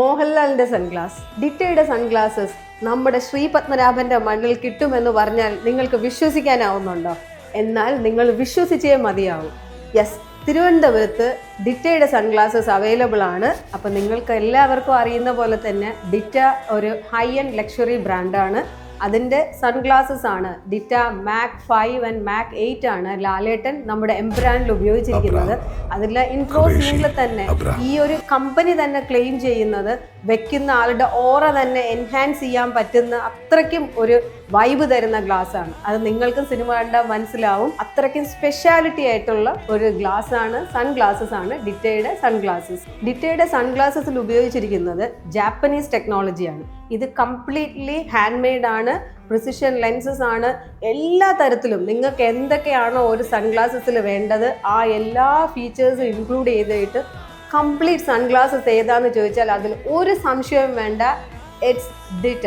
മോഹൻലാലിന്റെ sunglass, ഡിറ്റയുടെ sunglasses നമ്മുടെ ശ്രീ പത്മനാഭന്റെ മണ്ണിൽ കിട്ടുമെന്ന് പറഞ്ഞാൽ നിങ്ങൾക്ക് വിശ്വസിക്കാനാവുന്നുണ്ടോ? എന്നാൽ നിങ്ങൾ വിശ്വസിച്ചേ മതിയാവും. യെസ്, തിരുവനന്തപുരത്ത് ഡിറ്റയുടെ സൺഗ്ലാസസ് അവൈലബിൾ ആണ്. അപ്പം നിങ്ങൾക്ക് എല്ലാവർക്കും അറിയുന്ന പോലെ തന്നെ ഡിറ്റ ഒരു ഹൈ ആൻഡ് ലക്ഷറി ബ്രാൻഡാണ്. അതിൻ്റെ സൺഗ്ലാസസ് ആണ് ഡിറ്റ മാക് 5 ആൻഡ് മാക് 8 ആണ് ലാലേട്ടൻ നമ്മുടെ എംബ്രാൻഡിൽ ഉപയോഗിച്ചിരിക്കുന്നത്. അതിലെ ഇൻട്രോസിംഗിൽ തന്നെ ഈ ഒരു കമ്പനി തന്നെ ക്ലെയിം ചെയ്യുന്നത് വെക്കുന്ന ആളുടെ ഓറ തന്നെ എൻഹാൻസ് ചെയ്യാൻ പറ്റുന്ന അത്രയ്ക്കും ഒരു വൈബ് തരുന്ന ഗ്ലാസ് ആണ്. അത് നിങ്ങൾക്കും സിനിമ കണ്ടാൽ മനസ്സിലാവും. അത്രയ്ക്കും സ്പെഷ്യാലിറ്റി ആയിട്ടുള്ള ഒരു ഗ്ലാസ് ആണ്, സൺഗ്ലാസസ് ആണ് ഡിറ്റയുടെ സൺഗ്ലാസസ്. ഡിറ്റയുടെ സൺഗ്ലാസസിൽ ഉപയോഗിച്ചിരിക്കുന്നത് ജാപ്പനീസ് ടെക്നോളജിയാണ്. ഇത് കംപ്ലീറ്റ്ലി ഹാൻഡ് മെയ്ഡ് ആണ്, പ്രിസിഷൻ ലെൻസസ് ആണ്. എല്ലാ തരത്തിലും നിങ്ങൾക്ക് എന്തൊക്കെയാണോ ഒരു സൺഗ്ലാസസിൽ വേണ്ടത് ആ എല്ലാ ഫീച്ചേഴ്സും ഇൻക്ലൂഡ് ചെയ്തിട്ട് കംപ്ലീറ്റ് സൺഗ്ലാസസ് ഏതാന്ന് ചോദിച്ചാൽ അതിൽ ഒരു സംശയവും വേണ്ട, ഇറ്റ്സ് ഡിറ്റ.